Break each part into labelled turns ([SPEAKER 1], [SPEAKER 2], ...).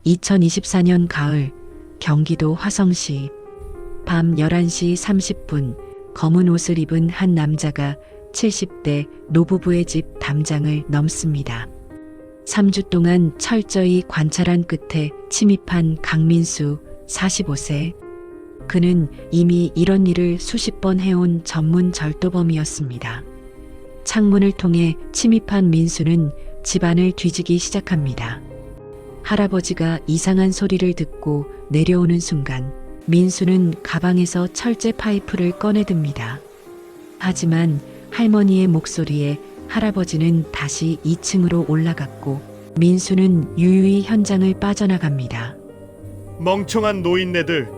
[SPEAKER 1] 2024년 가을 경기도 화성시 밤 11시 30분 검은 옷을 입은 한 남자가 70대 노부부의 집 담장을 넘습니다. 3주 동안 철저히 관찰한 끝에 침입한 강민수 45세. 그는 이미 이런 일을 수십 번 해온 전문 절도범이었습니다. 창문을 통해 침입한 민수는 집안을 뒤지기 시작합니다. 할아버지가 이상한 소리를 듣고 내려오는 순간 민수는 가방에서 철제 파이프를 꺼내듭니다. 하지만 할머니의 목소리에 할아버지는 다시 2층으로 올라갔고 민수는 유유히 현장을 빠져나갑니다.
[SPEAKER 2] 멍청한 노인네들,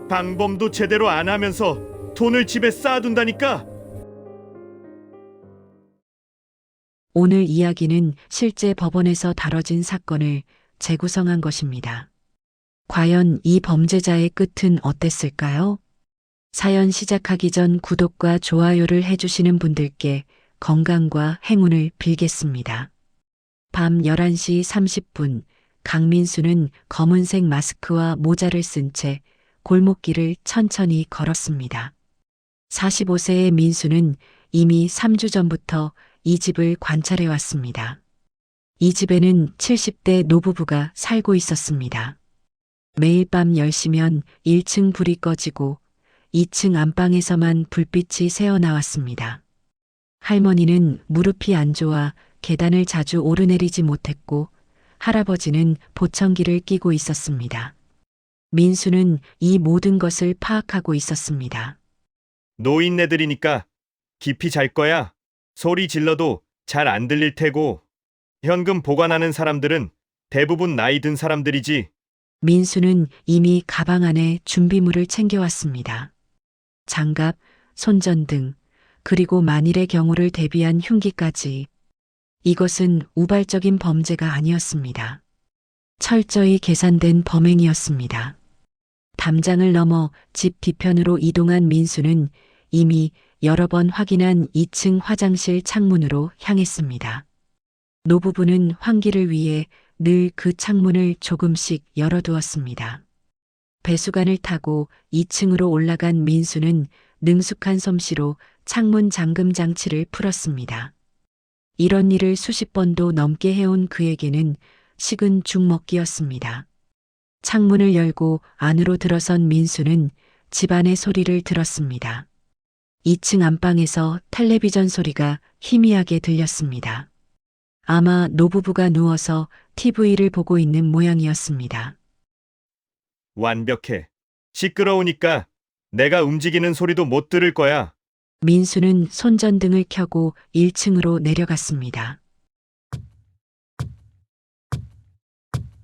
[SPEAKER 2] 방범도 제대로 안 하면서 돈을 집에 쌓아둔다니까.
[SPEAKER 1] 오늘 이야기는 실제 법원에서 다뤄진 사건을 재구성한 것입니다. 과연 이 범죄자의 끝은 어땠을까요? 사연 시작하기 전 구독과 좋아요를 해주시는 분들께 건강과 행운을 빌겠습니다. 밤 11시 30분 강민수는 검은색 마스크와 모자를 쓴 채 골목길을 천천히 걸었습니다. 45세의 민수는 이미 3주 전부터 이 집을 관찰해 왔습니다. 이 집에는 70대 노부부가 살고 있었습니다. 매일 밤 10시면 1층 불이 꺼지고 2층 안방에서만 불빛이 새어나왔습니다. 할머니는 무릎이 안 좋아 계단을 자주 오르내리지 못했고 할아버지는 보청기를 끼고 있었습니다. 민수는 이 모든 것을 파악하고 있었습니다.
[SPEAKER 2] 노인네들이니까 깊이 잘 거야. 소리 질러도 잘 안 들릴 테고. 현금 보관하는 사람들은 대부분 나이 든 사람들이지.
[SPEAKER 1] 민수는 이미 가방 안에 준비물을 챙겨왔습니다. 장갑, 손전등, 그리고 만일의 경우를 대비한 흉기까지. 이것은 우발적인 범죄가 아니었습니다. 철저히 계산된 범행이었습니다. 담장을 넘어 집 뒤편으로 이동한 민수는 이미 여러 번 확인한 2층 화장실 창문으로 향했습니다. 노부부는 환기를 위해 늘 그 창문을 조금씩 열어두었습니다. 배수관을 타고 2층으로 올라간 민수는 능숙한 솜씨로 창문 잠금 장치를 풀었습니다. 이런 일을 수십 번도 넘게 해온 그에게는 식은 죽 먹기였습니다. 창문을 열고 안으로 들어선 민수는 집안의 소리를 들었습니다. 2층 안방에서 텔레비전 소리가 희미하게 들렸습니다. 아마 노부부가 누워서 TV를 보고 있는 모양이었습니다.
[SPEAKER 2] 완벽해. 시끄러우니까 내가 움직이는 소리도 못 들을 거야.
[SPEAKER 1] 민수는 손전등을 켜고 1층으로 내려갔습니다.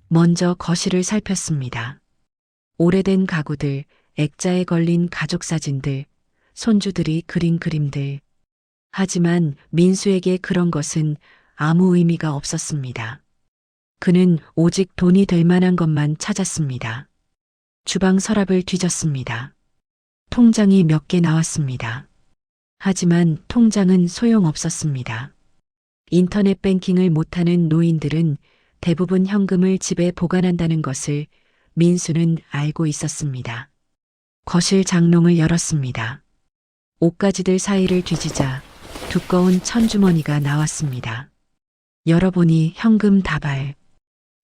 [SPEAKER 1] 먼저 거실을 살폈습니다. 오래된 가구들, 액자에 걸린 가족 사진들, 손주들이 그린 그림들. 하지만 민수에게 그런 것은 아무 의미가 없었습니다. 그는 오직 돈이 될 만한 것만 찾았습니다. 주방 서랍을 뒤졌습니다. 통장이 몇 개 나왔습니다. 하지만 통장은 소용없었습니다. 인터넷 뱅킹을 못하는 노인들은 대부분 현금을 집에 보관한다는 것을 민수는 알고 있었습니다. 거실 장롱을 열었습니다. 옷가지들 사이를 뒤지자 두꺼운 천주머니가 나왔습니다. 열어보니 현금 다발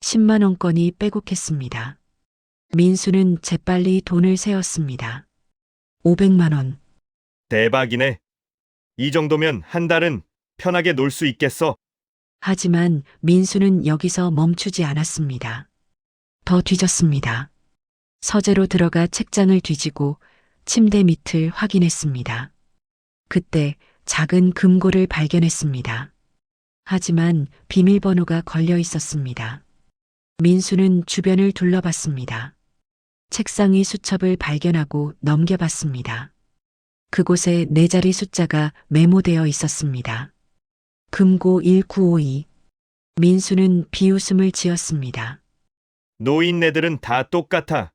[SPEAKER 1] 10만 원권이 빼곡했습니다. 민수는 재빨리 돈을 세었습니다. 500만 원.
[SPEAKER 2] 대박이네. 이 정도면 한 달은 편하게 놀 수 있겠어.
[SPEAKER 1] 하지만 민수는 여기서 멈추지 않았습니다. 더 뒤졌습니다. 서재로 들어가 책장을 뒤지고 침대 밑을 확인했습니다. 그때 작은 금고를 발견했습니다. 하지만 비밀번호가 걸려 있었습니다. 민수는 주변을 둘러봤습니다. 책상 위 수첩을 발견하고 넘겨봤습니다. 그곳에 4자리 숫자가 메모되어 있었습니다. 금고 1952. 민수는 비웃음을 지었습니다.
[SPEAKER 2] 노인네들은 다 똑같아.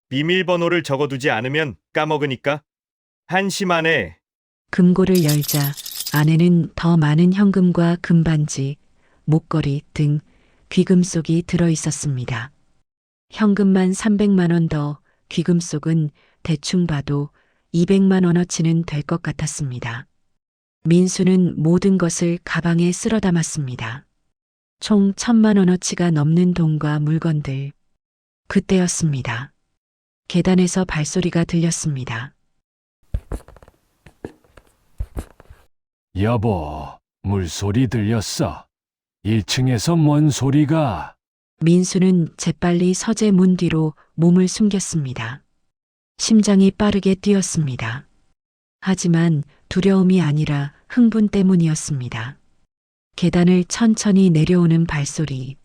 [SPEAKER 2] 비밀번호를 적어두지 않으면 까먹으니까. 한심하네.
[SPEAKER 1] 금고를 열자 안에는 더 많은 현금과 금반지, 목걸이 등 귀금속이 들어 있었습니다. 현금만 300만 원 더, 귀금속은 대충 봐도 200만 원어치는 될 것 같았습니다. 민수는 모든 것을 가방에 쓸어 담았습니다. 총 1,000만 원어치가 넘는 돈과 물건들. 그때였습니다. 계단에서 발소리가 들렸습니다.
[SPEAKER 3] 여보, 물소리 들렸어. 1층에서 뭔 소리가?
[SPEAKER 1] 민수는 재빨리 서재 문 뒤로 몸을 숨겼습니다. 심장이 빠르게 뛰었습니다. 하지만 두려움이 아니라 흥분 때문이었습니다. 계단을 천천히 내려오는 발소리.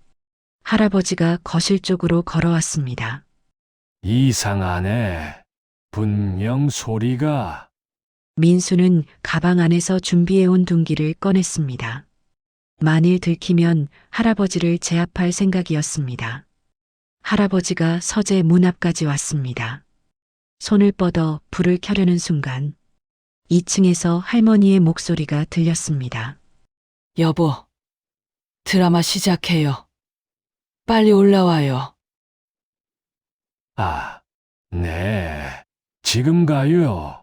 [SPEAKER 1] 할아버지가 거실 쪽으로 걸어왔습니다.
[SPEAKER 3] 이상하네. 분명 소리가.
[SPEAKER 1] 민수는 가방 안에서 준비해온 둔기를 꺼냈습니다. 만일 들키면 할아버지를 제압할 생각이었습니다. 할아버지가 서재 문 앞까지 왔습니다. 손을 뻗어 불을 켜려는 순간 2층에서 할머니의 목소리가 들렸습니다.
[SPEAKER 4] 여보, 드라마 시작해요. 빨리 올라와요.
[SPEAKER 3] 아, 네. 지금 가요.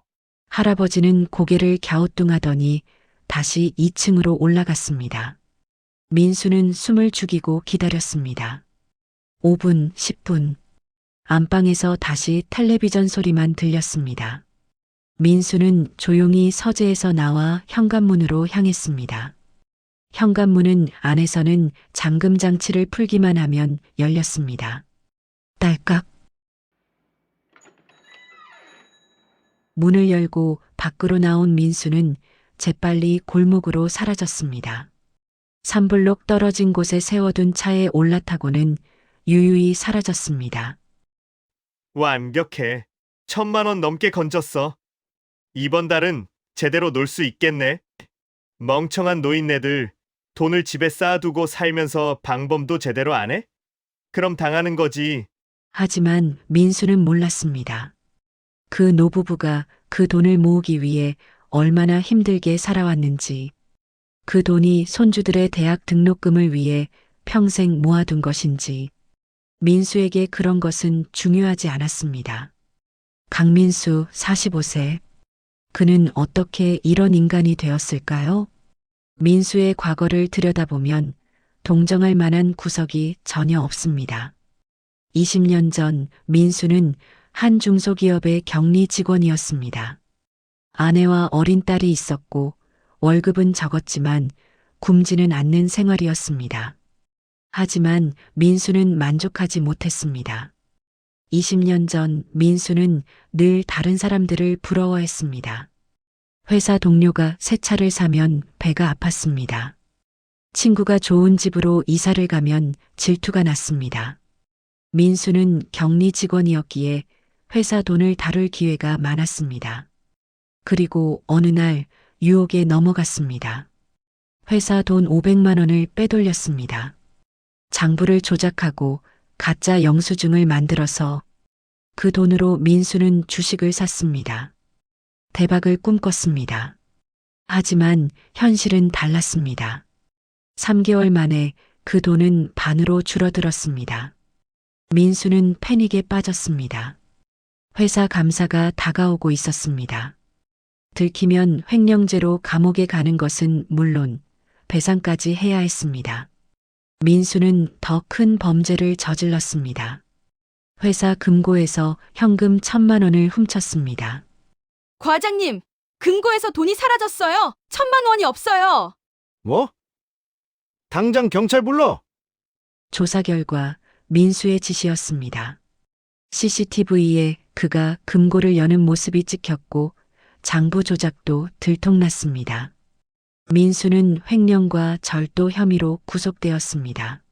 [SPEAKER 1] 할아버지는 고개를 갸우뚱하더니 다시 2층으로 올라갔습니다. 민수는 숨을 죽이고 기다렸습니다. 5분, 10분. 안방에서 다시 텔레비전 소리만 들렸습니다. 민수는 조용히 서재에서 나와 현관문으로 향했습니다. 현관문은 안에서는 잠금 장치를 풀기만 하면 열렸습니다. 딸깍. 문을 열고 밖으로 나온 민수는 재빨리 골목으로 사라졌습니다. 3블록 떨어진 곳에 세워둔 차에 올라타고는 유유히 사라졌습니다.
[SPEAKER 2] 완벽해. 1,000만 원 넘게 건졌어. 이번 달은 제대로 놀 수 있겠네. 멍청한 노인네들 돈을 집에 쌓아두고 살면서 방범도 제대로 안 해? 그럼 당하는 거지.
[SPEAKER 1] 하지만 민수는 몰랐습니다. 그 노부부가 그 돈을 모으기 위해 얼마나 힘들게 살아왔는지, 그 돈이 손주들의 대학 등록금을 위해 평생 모아둔 것인지, 민수에게 그런 것은 중요하지 않았습니다. 강민수 45세. 그는 어떻게 이런 인간이 되었을까요? 민수의 과거를 들여다보면 동정할 만한 구석이 전혀 없습니다. 20년 전 민수는 한 중소기업의 격리 직원이었습니다. 아내와 어린 딸이 있었고 월급은 적었지만 굶지는 않는 생활이었습니다. 하지만 민수는 만족하지 못했습니다. 20년 전 민수는 늘 다른 사람들을 부러워했습니다. 회사 동료가 새 차를 사면 배가 아팠습니다. 친구가 좋은 집으로 이사를 가면 질투가 났습니다. 민수는 격리 직원이었기에 회사 돈을 다룰 기회가 많았습니다. 그리고 어느 날 유혹에 넘어갔습니다. 회사 돈 500만 원을 빼돌렸습니다. 장부를 조작하고 가짜 영수증을 만들어서 그 돈으로 민수는 주식을 샀습니다. 대박을 꿈꿨습니다. 하지만 현실은 달랐습니다. 3개월 만에 그 돈은 반으로 줄어들었습니다. 민수는 패닉에 빠졌습니다. 회사 감사가 다가오고 있었습니다. 들키면 횡령죄로 감옥에 가는 것은 물론 배상까지 해야 했습니다. 민수는 더 큰 범죄를 저질렀습니다. 회사 금고에서 현금 1,000만 원을 훔쳤습니다.
[SPEAKER 5] 과장님, 금고에서 돈이 사라졌어요. 1,000만 원이 없어요.
[SPEAKER 6] 뭐? 당장 경찰 불러.
[SPEAKER 1] 조사 결과 민수의 짓이었습니다. CCTV에 그가 금고를 여는 모습이 찍혔고 장부 조작도 들통났습니다. 민수는 횡령과 절도 혐의로 구속되었습니다.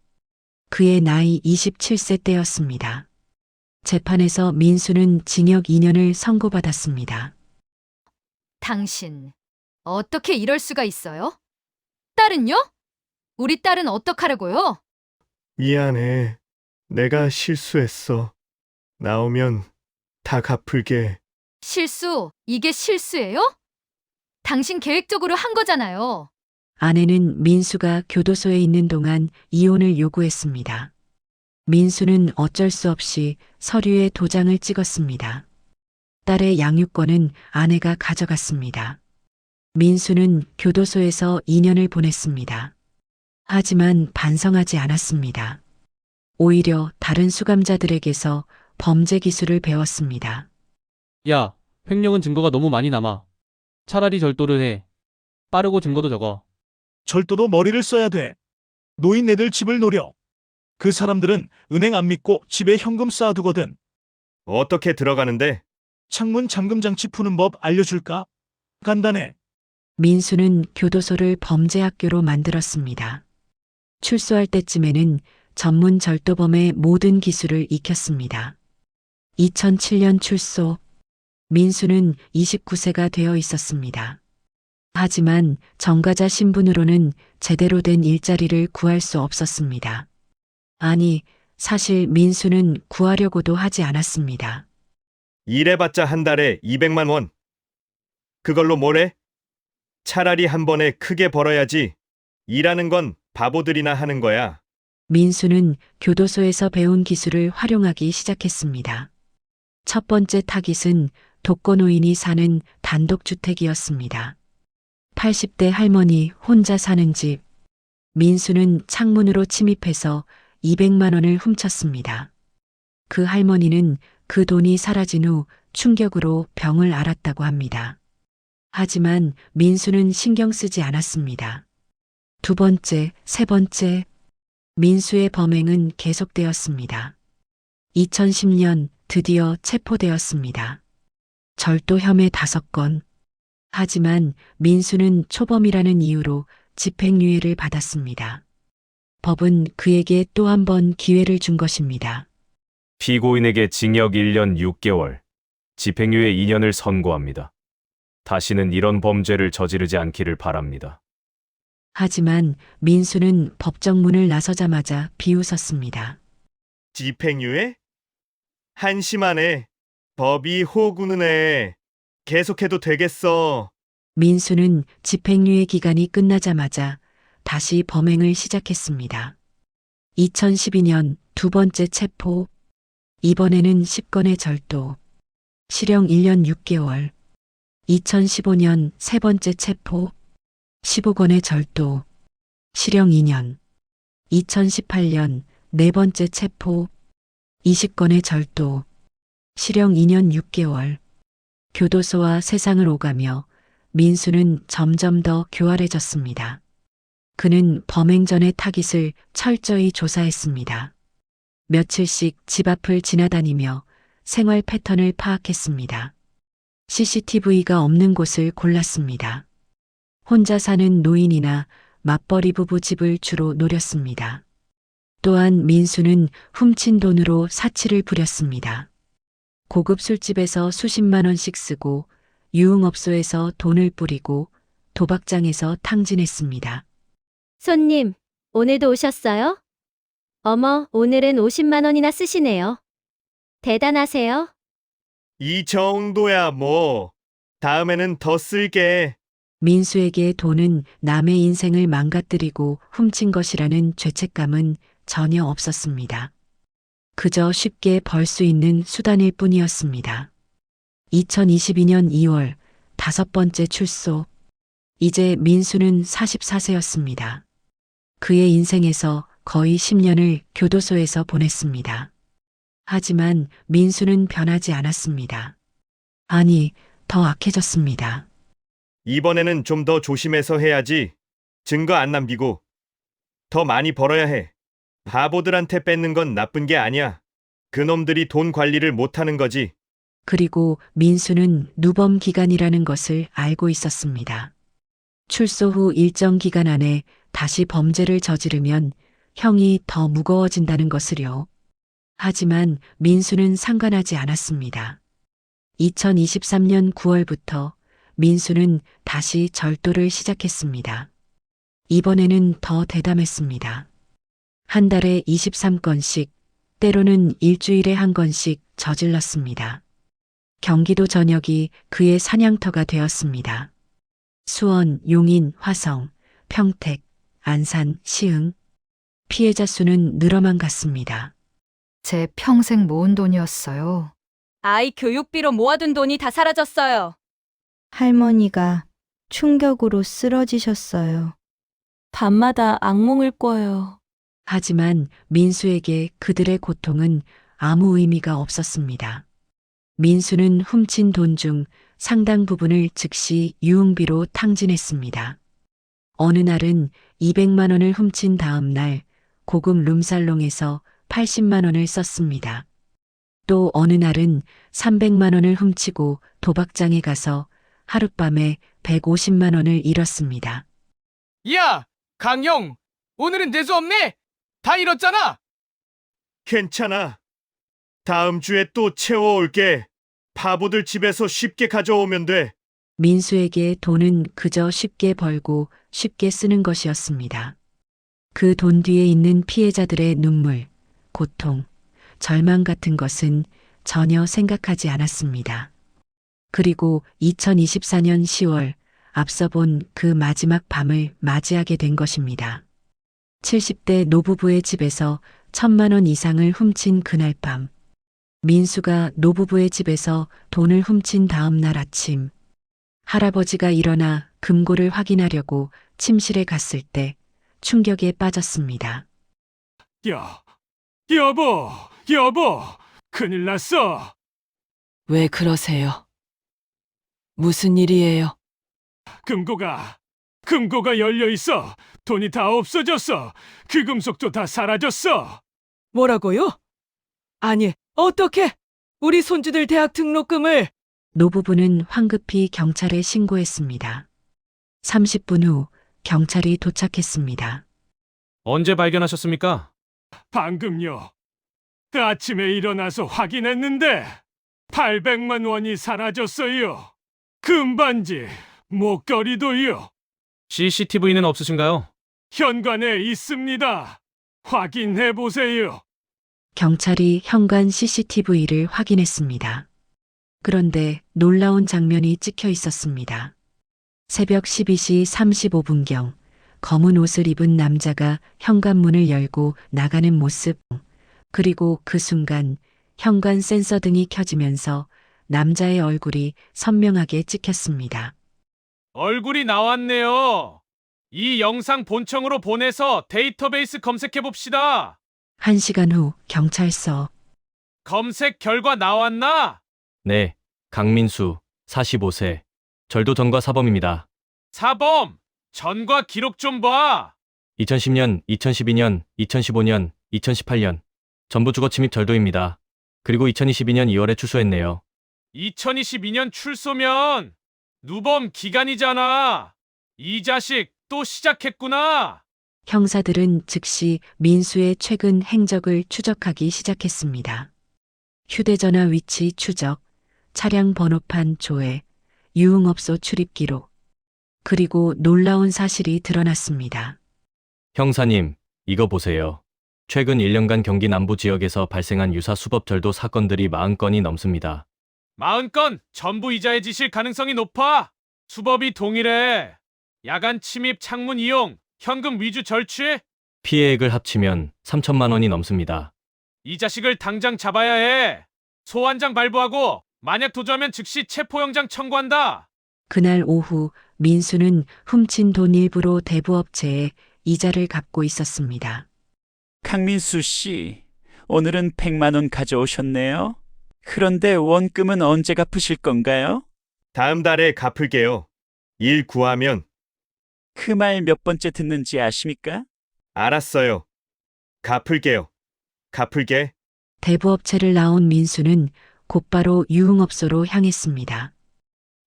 [SPEAKER 1] 그의 나이 27세 때였습니다. 재판에서 민수는 징역 2년을 선고받았습니다.
[SPEAKER 5] 당신, 어떻게 이럴 수가 있어요? 딸은요? 우리 딸은 어떡하려고요?
[SPEAKER 2] 미안해. 내가 실수했어. 나오면 다 갚을게.
[SPEAKER 5] 실수, 이게 실수예요? 당신 계획적으로 한 거잖아요.
[SPEAKER 1] 아내는 민수가 교도소에 있는 동안 이혼을 요구했습니다. 민수는 어쩔 수 없이 서류에 도장을 찍었습니다. 딸의 양육권은 아내가 가져갔습니다. 민수는 교도소에서 2년을 보냈습니다. 하지만 반성하지 않았습니다. 오히려 다른 수감자들에게서 범죄 기술을 배웠습니다.
[SPEAKER 7] 야, 횡령은 증거가 너무 많이 남아. 차라리 절도를 해. 빠르고 증거도 적어.
[SPEAKER 8] 절도도 머리를 써야 돼. 노인네들 집을 노려. 그 사람들은 은행 안 믿고 집에 현금 쌓아두거든.
[SPEAKER 2] 어떻게 들어가는데?
[SPEAKER 8] 창문 잠금 장치 푸는 법 알려줄까? 간단해.
[SPEAKER 1] 민수는 교도소를 범죄 학교로 만들었습니다. 출소할 때쯤에는 전문 절도범의 모든 기술을 익혔습니다. 2007년 출소. 민수는 29세가 되어 있었습니다. 하지만 정가자 신분으로는 제대로 된 일자리를 구할 수 없었습니다. 아니, 사실 민수는 구하려고도 하지 않았습니다.
[SPEAKER 2] 일해봤자 한 달에 200만 원. 그걸로 뭘 해? 차라리 한 번에 크게 벌어야지. 일하는 건 바보들이나 하는 거야.
[SPEAKER 1] 민수는 교도소에서 배운 기술을 활용하기 시작했습니다. 첫 번째 타깃은 독거노인이 사는 단독주택이었습니다. 80대 할머니 혼자 사는 집. 민수는 창문으로 침입해서 200만 원을 훔쳤습니다. 그 할머니는 그 돈이 사라진 후 충격으로 병을 앓았다고 합니다. 하지만 민수는 신경 쓰지 않았습니다. 두 번째, 세 번째. 민수의 범행은 계속되었습니다. 2010년 드디어 체포되었습니다. 절도 혐의 5건. 하지만 민수는 초범이라는 이유로 집행유예를 받았습니다. 법은 그에게 또 한 번 기회를 준 것입니다.
[SPEAKER 9] 피고인에게 징역 1년 6개월, 집행유예 2년을 선고합니다. 다시는 이런 범죄를 저지르지 않기를 바랍니다.
[SPEAKER 1] 하지만 민수는 법정 문을 나서자마자 비웃었습니다.
[SPEAKER 2] 집행유예? 한심하네. 법이 호구는 해. 계속해도 되겠어.
[SPEAKER 1] 민수는 집행유예 기간이 끝나자마자 다시 범행을 시작했습니다. 2012년 두 번째 체포. 이번에는 10건의 절도. 실형 1년 6개월. 2015년 세 번째 체포. 15건의 절도. 실형 2년. 2018년 네 번째 체포. 20건의 절도. 실형 2년 6개월. 교도소와 세상을 오가며 민수는 점점 더 교활해졌습니다. 그는 범행 전의 타깃을 철저히 조사했습니다. 며칠씩 집 앞을 지나다니며 생활 패턴을 파악했습니다. CCTV가 없는 곳을 골랐습니다. 혼자 사는 노인이나 맞벌이 부부 집을 주로 노렸습니다. 또한 민수는 훔친 돈으로 사치를 부렸습니다. 고급 술집에서 수십만 원씩 쓰고 유흥업소에서 돈을 뿌리고 도박장에서 탕진했습니다.
[SPEAKER 10] 손님, 오늘도 오셨어요? 어머, 오늘은 50만 원이나 쓰시네요. 대단하세요.
[SPEAKER 2] 이 정도야 뭐. 다음에는 더 쓸게.
[SPEAKER 1] 민수에게 돈은 남의 인생을 망가뜨리고 훔친 것이라는 죄책감은 전혀 없었습니다. 그저 쉽게 벌 수 있는 수단일 뿐이었습니다. 2022년 2월 5번째 출소. 이제 민수는 44세였습니다. 그의 인생에서 거의 10년을 교도소에서 보냈습니다. 하지만 민수는 변하지 않았습니다. 아니, 더 악해졌습니다.
[SPEAKER 2] 이번에는 좀 더 조심해서 해야지. 증거 안 남기고. 더 많이 벌어야 해. 바보들한테 뺏는 건 나쁜 게 아니야. 그놈들이 돈 관리를 못하는 거지.
[SPEAKER 1] 그리고 민수는 누범 기간이라는 것을 알고 있었습니다. 출소 후 일정 기간 안에 다시 범죄를 저지르면 형이 더 무거워진다는 것을요. 하지만 민수는 상관하지 않았습니다. 2023년 9월부터 민수는 다시 절도를 시작했습니다. 이번에는 더 대담했습니다. 한 달에 23건씩, 때로는 일주일에 1건씩 저질렀습니다. 경기도 전역이 그의 사냥터가 되었습니다. 수원, 용인, 화성, 평택, 안산, 시흥. 피해자 수는 늘어만 갔습니다.
[SPEAKER 5] 제 평생 모은 돈이었어요.
[SPEAKER 11] 아이 교육비로 모아둔 돈이 다 사라졌어요.
[SPEAKER 12] 할머니가 충격으로 쓰러지셨어요.
[SPEAKER 11] 밤마다 악몽을 꿔요.
[SPEAKER 1] 하지만 민수에게 그들의 고통은 아무 의미가 없었습니다. 민수는 훔친 돈 중 상당 부분을 즉시 유흥비로 탕진했습니다. 어느 날은 200만 원을 훔친 다음 날 고급 룸살롱에서 80만 원을 썼습니다. 또 어느 날은 300만 원을 훔치고 도박장에 가서 하룻밤에 150만 원을 잃었습니다.
[SPEAKER 13] 야, 강형, 오늘은 내수 없네? 다 잃었잖아.
[SPEAKER 2] 괜찮아. 다음 주에 또 채워올게. 바보들 집에서 쉽게 가져오면 돼.
[SPEAKER 1] 민수에게 돈은 그저 쉽게 벌고 쉽게 쓰는 것이었습니다. 그 돈 뒤에 있는 피해자들의 눈물, 고통, 절망 같은 것은 전혀 생각하지 않았습니다. 그리고 2024년 10월 앞서 본 그 마지막 밤을 맞이하게 된 것입니다. 70대 노부부의 집에서 1,000만 원 이상을 훔친 그날 밤, 민수가 노부부의 집에서 돈을 훔친 다음 날 아침, 할아버지가 일어나 금고를 확인하려고 침실에 갔을 때 충격에 빠졌습니다.
[SPEAKER 3] 여보, 큰일 났어.
[SPEAKER 4] 왜 그러세요? 무슨 일이에요?
[SPEAKER 3] 금고가 열려 있어. 돈이 다 없어졌어. 그 금속도 다 사라졌어.
[SPEAKER 4] 뭐라고요? 아니, 어떻게? 우리 손주들 대학 등록금을
[SPEAKER 1] 노부부는 황급히 경찰에 신고했습니다. 30분 후 경찰이 도착했습니다.
[SPEAKER 9] 언제 발견하셨습니까?
[SPEAKER 3] 방금요. 아침에 일어나서 확인했는데 800만 원이 사라졌어요. 금반지, 목걸이도요.
[SPEAKER 9] CCTV는 없으신가요?
[SPEAKER 3] 현관에 있습니다. 확인해 보세요.
[SPEAKER 1] 경찰이 현관 CCTV를 확인했습니다. 그런데 놀라운 장면이 찍혀 있었습니다. 새벽 12시 35분경 검은 옷을 입은 남자가 현관문을 열고 나가는 모습, 그리고 그 순간 현관 센서 등이 켜지면서 남자의 얼굴이 선명하게 찍혔습니다.
[SPEAKER 13] 얼굴이 나왔네요. 이 영상 본청으로 보내서 데이터베이스 검색해 봅시다.
[SPEAKER 1] 1시간 후 경찰서.
[SPEAKER 13] 검색 결과 나왔나?
[SPEAKER 9] 네, 강민수, 45세. 절도 전과 사범입니다.
[SPEAKER 13] 사범, 전과 기록 좀 봐.
[SPEAKER 9] 2010년, 2012년, 2015년, 2018년. 전부 주거 침입 절도입니다. 그리고 2022년 2월에 출소했네요.
[SPEAKER 13] 2022년 출소면 누범 기간이잖아. 이 자식 또 시작했구나.
[SPEAKER 1] 형사들은 즉시 민수의 최근 행적을 추적하기 시작했습니다. 휴대전화 위치 추적, 차량 번호판 조회, 유흥업소 출입 기록, 그리고 놀라운 사실이 드러났습니다.
[SPEAKER 9] 형사님, 이거 보세요. 최근 1년간 경기 남부 지역에서 발생한 유사 수법 절도 사건들이 40건이 넘습니다.
[SPEAKER 13] 40건 전부 이자의 짓일 가능성이 높아. 수법이 동일해. 야간 침입 창문 이용, 현금 위주 절취.
[SPEAKER 9] 피해액을 합치면 3천만 원이 넘습니다.
[SPEAKER 13] 이 자식을 당장 잡아야 해. 소환장 발부하고 만약 도주하면 즉시 체포영장 청구한다.
[SPEAKER 1] 그날 오후 민수는 훔친 돈 일부로 대부업체에 이자를 갚고 있었습니다.
[SPEAKER 14] 강민수 씨, 오늘은 100만 원 가져오셨네요. 그런데 원금은 언제 갚으실 건가요?
[SPEAKER 2] 다음 달에 갚을게요. 일 구하면.
[SPEAKER 14] 그 말 몇 번째 듣는지 아십니까?
[SPEAKER 2] 알았어요. 갚을게요. 갚을게.
[SPEAKER 1] 대부업체를 나온 민수는 곧바로 유흥업소로 향했습니다.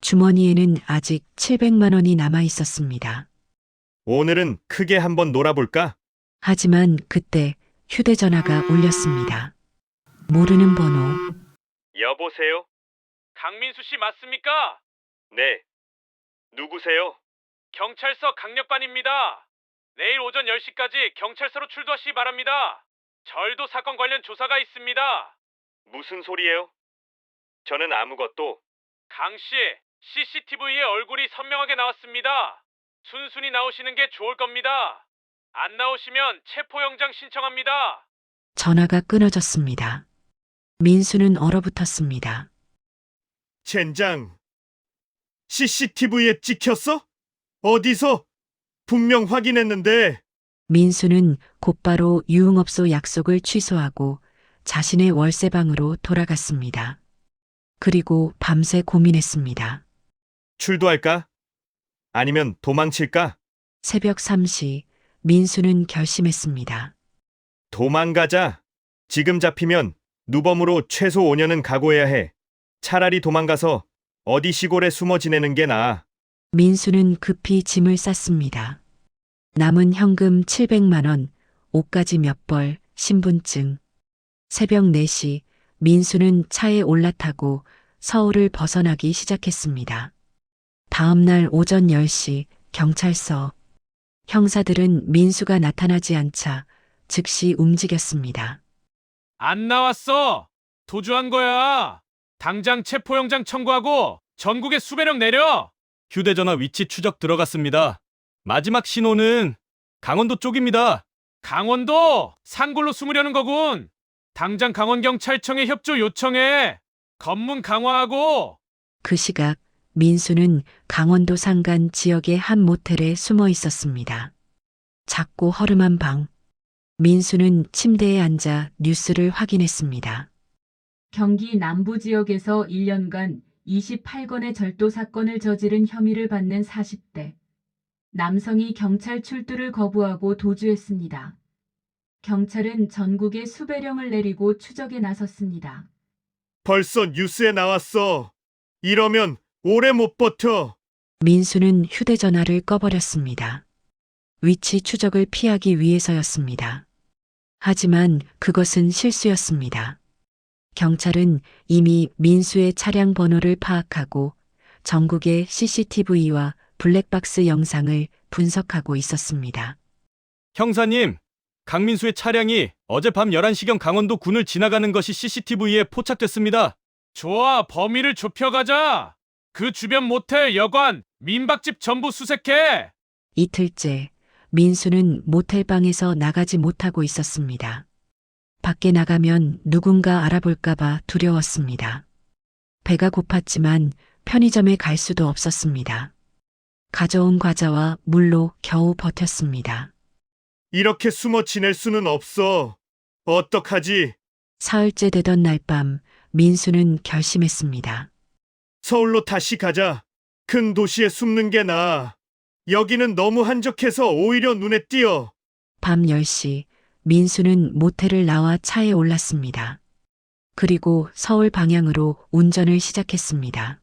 [SPEAKER 1] 주머니에는 아직 700만 원이 남아 있었습니다.
[SPEAKER 2] 오늘은 크게 한번 놀아볼까?
[SPEAKER 1] 하지만 그때 휴대전화가 울렸습니다. 모르는 번호.
[SPEAKER 2] 여보세요?
[SPEAKER 13] 강민수 씨 맞습니까?
[SPEAKER 2] 네. 누구세요?
[SPEAKER 13] 경찰서 강력반입니다. 내일 오전 10시까지 경찰서로 출두하시기 바랍니다. 절도 사건 관련 조사가 있습니다.
[SPEAKER 2] 무슨 소리예요? 저는 아무것도.
[SPEAKER 13] 강 씨, CCTV에 얼굴이 선명하게 나왔습니다. 순순히 나오시는 게 좋을 겁니다. 안 나오시면 체포영장 신청합니다.
[SPEAKER 1] 전화가 끊어졌습니다. 민수는 얼어붙었습니다.
[SPEAKER 2] 젠장. CCTV에 찍혔어? 어디서? 분명 확인했는데.
[SPEAKER 1] 민수는 곧바로 유흥업소 약속을 취소하고 자신의 월세방으로 돌아갔습니다. 그리고 밤새 고민했습니다.
[SPEAKER 2] 출두할까? 아니면 도망칠까?
[SPEAKER 1] 새벽 3시 민수는 결심했습니다.
[SPEAKER 2] 도망가자. 지금 잡히면 누범으로 최소 5년은 각오해야 해. 차라리 도망가서 어디 시골에 숨어 지내는 게 나아.
[SPEAKER 1] 민수는 급히 짐을 쌌습니다. 남은 현금 700만 원, 옷가지 몇 벌, 신분증. 새벽 4시 민수는 차에 올라타고 서울을 벗어나기 시작했습니다. 다음 날 오전 10시 경찰서. 형사들은 민수가 나타나지 않자 즉시 움직였습니다.
[SPEAKER 13] 안 나왔어. 도주한 거야. 당장 체포영장 청구하고 전국에 수배령 내려.
[SPEAKER 9] 휴대전화 위치 추적 들어갔습니다. 마지막 신호는 강원도 쪽입니다.
[SPEAKER 13] 강원도 산골로 숨으려는 거군. 당장 강원경찰청에 협조 요청해. 검문 강화하고.
[SPEAKER 1] 그 시각 민수는 강원도 산간 지역의 한 모텔에 숨어 있었습니다. 작고 허름한 방. 민수는 침대에 앉아 뉴스를 확인했습니다.
[SPEAKER 15] 경기 남부 지역에서 1년간 28건의 절도 사건을 저지른 혐의를 받는 40대 남성이 경찰 출두를 거부하고 도주했습니다. 경찰은 전국에 수배령을 내리고 추적에 나섰습니다.
[SPEAKER 2] 벌써 뉴스에 나왔어. 이러면 오래 못 버텨.
[SPEAKER 1] 민수는 휴대전화를 꺼버렸습니다. 위치 추적을 피하기 위해서였습니다. 하지만 그것은 실수였습니다. 경찰은 이미 민수의 차량 번호를 파악하고 전국의 CCTV와 블랙박스 영상을 분석하고 있었습니다.
[SPEAKER 9] 형사님, 강민수의 차량이 어젯밤 11시경 강원도 군을 지나가는 것이 CCTV에 포착됐습니다.
[SPEAKER 13] 좋아, 범위를 좁혀가자. 그 주변 모텔, 여관, 민박집 전부 수색해.
[SPEAKER 1] 이틀째 민수는 모텔방에서 나가지 못하고 있었습니다. 밖에 나가면 누군가 알아볼까봐 두려웠습니다. 배가 고팠지만 편의점에 갈 수도 없었습니다. 가져온 과자와 물로 겨우 버텼습니다.
[SPEAKER 2] 이렇게 숨어 지낼 수는 없어. 어떡하지?
[SPEAKER 1] 사흘째 되던 날 밤 민수는 결심했습니다.
[SPEAKER 2] 서울로 다시 가자. 큰 도시에 숨는 게 나아. 여기는 너무 한적해서 오히려 눈에 띄어.
[SPEAKER 1] 밤 10시 민수는 모텔을 나와 차에 올랐습니다. 그리고 서울 방향으로 운전을 시작했습니다.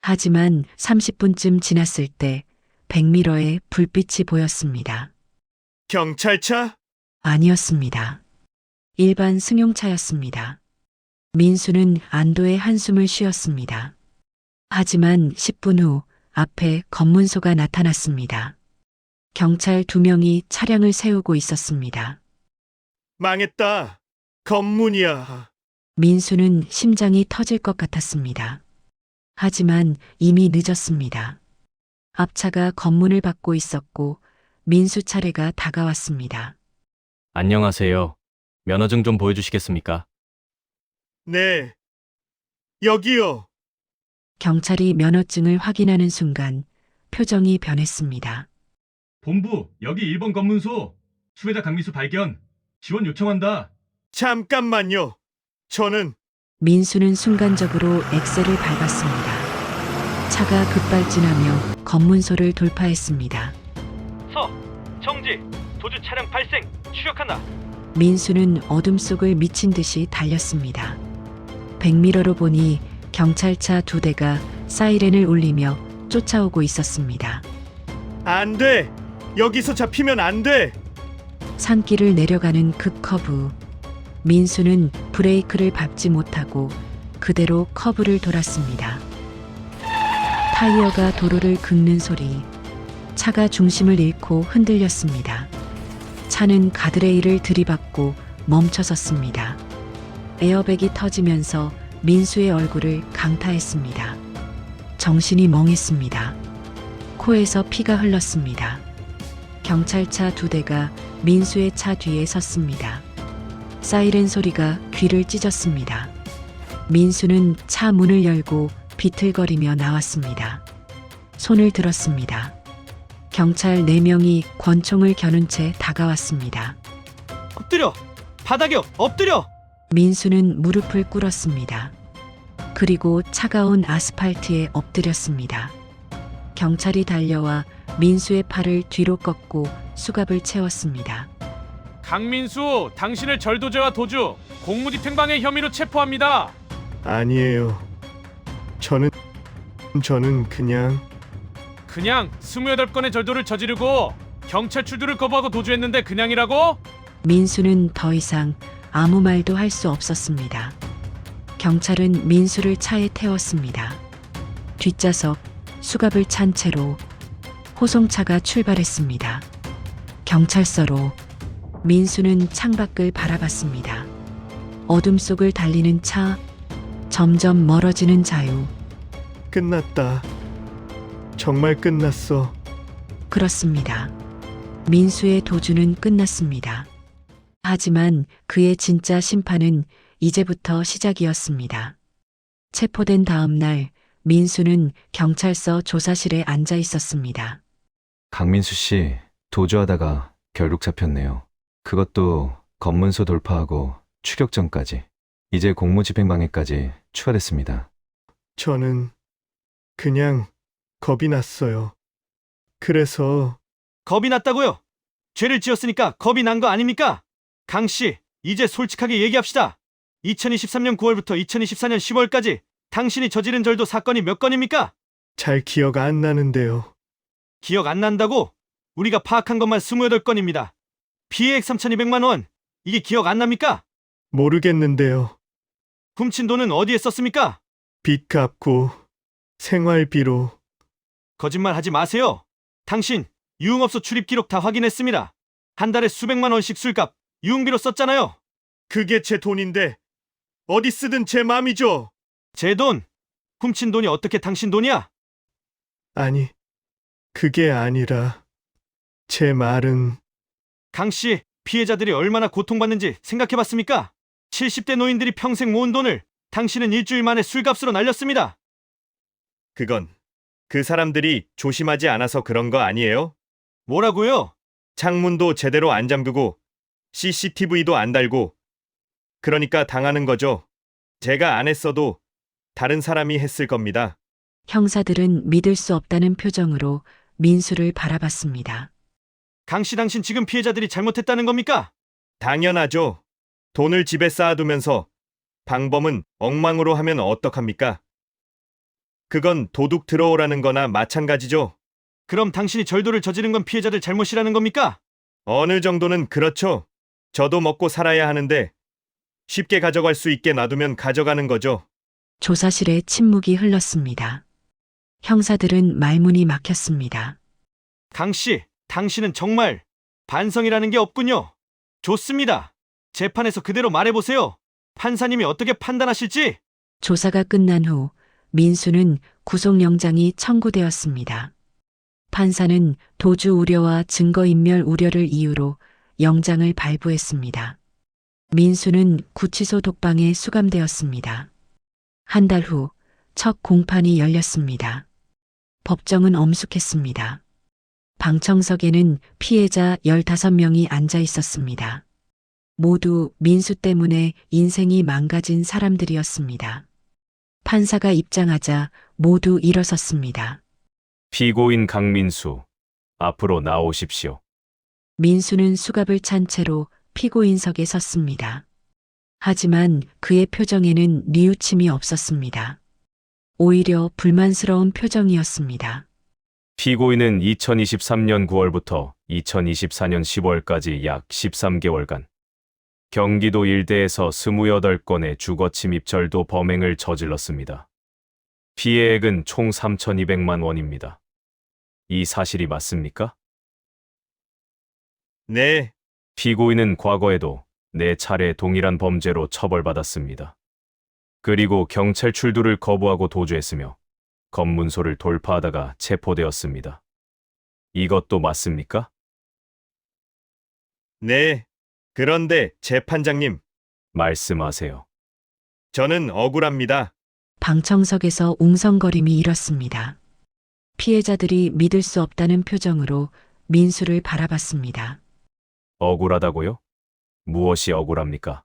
[SPEAKER 1] 하지만 30분쯤 지났을 때 백미러에 불빛이 보였습니다.
[SPEAKER 2] 경찰차?
[SPEAKER 1] 아니었습니다. 일반 승용차였습니다. 민수는 안도의 한숨을 쉬었습니다. 하지만 10분 후 앞에 검문소가 나타났습니다. 경찰 2명이 차량을 세우고 있었습니다.
[SPEAKER 2] 망했다. 검문이야.
[SPEAKER 1] 민수는 심장이 터질 것 같았습니다. 하지만 이미 늦었습니다. 앞차가 검문을 받고 있었고 민수 차례가 다가왔습니다.
[SPEAKER 9] 안녕하세요. 면허증 좀 보여주시겠습니까?
[SPEAKER 2] 네. 여기요.
[SPEAKER 1] 경찰이 면허증을 확인하는 순간 표정이 변했습니다.
[SPEAKER 9] 본부, 여기 1번 검문소. 수배자 강민수 발견. 지원 요청한다.
[SPEAKER 2] 잠깐만요. 저는
[SPEAKER 1] 민수는 순간적으로 엑셀을 밟았습니다. 차가 급발진하며 검문소를 돌파했습니다.
[SPEAKER 13] 정지. 도주 차량 발생. 추격한다.
[SPEAKER 1] 민수는 어둠 속을 미친 듯이 달렸습니다. 백미러로 보니 경찰차 2대가 사이렌을 울리며 쫓아오고 있었습니다.
[SPEAKER 2] 안 돼. 여기서 잡히면 안 돼.
[SPEAKER 1] 산길을 내려가는 급커브. 민수는 브레이크를 밟지 못하고 그대로 커브를 돌았습니다. 타이어가 도로를 긁는 소리. 차가 중심을 잃고 흔들렸습니다. 차는 가드레일을 들이받고 멈춰섰습니다. 에어백이 터지면서 민수의 얼굴을 강타했습니다. 정신이 멍했습니다. 코에서 피가 흘렀습니다. 경찰차 2대가 민수의 차 뒤에 섰습니다. 사이렌 소리가 귀를 찢었습니다. 민수는 차 문을 열고 비틀거리며 나왔습니다. 손을 들었습니다. 경찰 4명이 권총을 겨눈 채 다가왔습니다.
[SPEAKER 6] 엎드려! 바닥에 엎드려!
[SPEAKER 1] 민수는 무릎을 꿇었습니다. 그리고 차가운 아스팔트에 엎드렸습니다. 경찰이 달려와 민수의 팔을 뒤로 꺾고 수갑을 채웠습니다.
[SPEAKER 13] 강민수, 당신을 절도죄와 도주, 공무집행방해 혐의로 체포합니다.
[SPEAKER 2] 아니에요. 저는 그냥
[SPEAKER 13] 28건의 절도를 저지르고 경찰 출두를 거부하고 도주했는데 그냥이라고?
[SPEAKER 1] 민수는 더 이상 아무 말도 할 수 없었습니다. 경찰은 민수를 차에 태웠습니다. 뒷좌석 수갑을 찬 채로 호송차가 출발했습니다. 경찰서로 민수는 창밖을 바라봤습니다. 어둠 속을 달리는 차, 점점 멀어지는 자유.
[SPEAKER 2] 끝났다. 정말 끝났어.
[SPEAKER 1] 그렇습니다. 민수의 도주는 끝났습니다. 하지만 그의 진짜 심판은 이제부터 시작이었습니다. 체포된 다음 날 민수는 경찰서 조사실에 앉아 있었습니다.
[SPEAKER 16] 강민수 씨, 도주하다가 결국 잡혔네요. 그것도 검문소 돌파하고 추격전까지. 이제 공무집행방해까지 추가됐습니다.
[SPEAKER 2] 저는 그냥 겁이 났어요. 그래서
[SPEAKER 6] 겁이 났다고요? 죄를 지었으니까 겁이 난 거 아닙니까? 강 씨, 이제 솔직하게 얘기합시다. 2023년 9월부터 2024년 10월까지 당신이 저지른 절도 사건이 몇 건입니까?
[SPEAKER 2] 잘 기억 안 나는데요.
[SPEAKER 6] 기억 안 난다고? 우리가 파악한 것만 28건입니다. 피해액 3,200만 원. 이게 기억 안 납니까?
[SPEAKER 2] 모르겠는데요.
[SPEAKER 6] 훔친 돈은 어디에 썼습니까?
[SPEAKER 2] 빚 갚고 생활비로.
[SPEAKER 6] 거짓말 하지 마세요. 당신 유흥업소 출입 기록 다 확인했습니다. 한 달에 수백만 원씩 술값, 유흥비로 썼잖아요.
[SPEAKER 2] 그게 제 돈인데 어디 쓰든 제 맘이죠.
[SPEAKER 6] 제 돈? 훔친 돈이 어떻게 당신 돈이야?
[SPEAKER 2] 아니, 그게 아니라 제 말은
[SPEAKER 6] 강 씨, 피해자들이 얼마나 고통받는지 생각해봤습니까? 70대 노인들이 평생 모은 돈을 당신은 일주일 만에 술값으로 날렸습니다.
[SPEAKER 2] 그건 그 사람들이 조심하지 않아서 그런 거 아니에요?
[SPEAKER 6] 뭐라고요?
[SPEAKER 2] 창문도 제대로 안 잠그고 CCTV도 안 달고 그러니까 당하는 거죠. 제가 안 했어도 다른 사람이 했을 겁니다.
[SPEAKER 1] 형사들은 믿을 수 없다는 표정으로 민수를 바라봤습니다.
[SPEAKER 6] 강 씨, 당신 지금 피해자들이 잘못했다는 겁니까?
[SPEAKER 2] 당연하죠. 돈을 집에 쌓아두면서 방범은 엉망으로 하면 어떡합니까? 그건 도둑 들어오라는 거나 마찬가지죠.
[SPEAKER 6] 그럼 당신이 절도를 저지른 건 피해자들 잘못이라는 겁니까?
[SPEAKER 2] 어느 정도는 그렇죠. 저도 먹고 살아야 하는데 쉽게 가져갈 수 있게 놔두면 가져가는 거죠.
[SPEAKER 1] 조사실에 침묵이 흘렀습니다. 형사들은 말문이 막혔습니다.
[SPEAKER 6] 강 씨, 당신은 정말 반성이라는 게 없군요. 좋습니다. 재판에서 그대로 말해보세요. 판사님이 어떻게 판단하실지.
[SPEAKER 1] 조사가 끝난 후 민수는 구속영장이 청구되었습니다. 판사는 도주 우려와 증거인멸 우려를 이유로 영장을 발부했습니다. 민수는 구치소 독방에 수감되었습니다. 한 달 후 첫 공판이 열렸습니다. 법정은 엄숙했습니다. 방청석에는 피해자 15명이 앉아 있었습니다. 모두 민수 때문에 인생이 망가진 사람들이었습니다. 판사가 입장하자 모두 일어섰습니다.
[SPEAKER 13] 피고인 강민수, 앞으로 나오십시오.
[SPEAKER 1] 민수는 수갑을 찬 채로 피고인석에 섰습니다. 하지만 그의 표정에는 뉘우침이 없었습니다. 오히려 불만스러운 표정이었습니다.
[SPEAKER 13] 피고인은 2023년 9월부터 2024년 10월까지 약 13개월간 경기도 일대에서 28건의 주거침입 절도 범행을 저질렀습니다. 피해액은 총 3,200만 원입니다. 이 사실이 맞습니까?
[SPEAKER 2] 네.
[SPEAKER 13] 피고인은 과거에도 4차례 동일한 범죄로 처벌받았습니다. 그리고 경찰 출두를 거부하고 도주했으며 검문소를 돌파하다가 체포되었습니다. 이것도 맞습니까?
[SPEAKER 2] 네. 그런데 재판장님,
[SPEAKER 9] 말씀하세요.
[SPEAKER 2] 저는 억울합니다.
[SPEAKER 1] 방청석에서 웅성거림이 일었습니다. 피해자들이 믿을 수 없다는 표정으로 민수를 바라봤습니다.
[SPEAKER 9] 억울하다고요? 무엇이 억울합니까?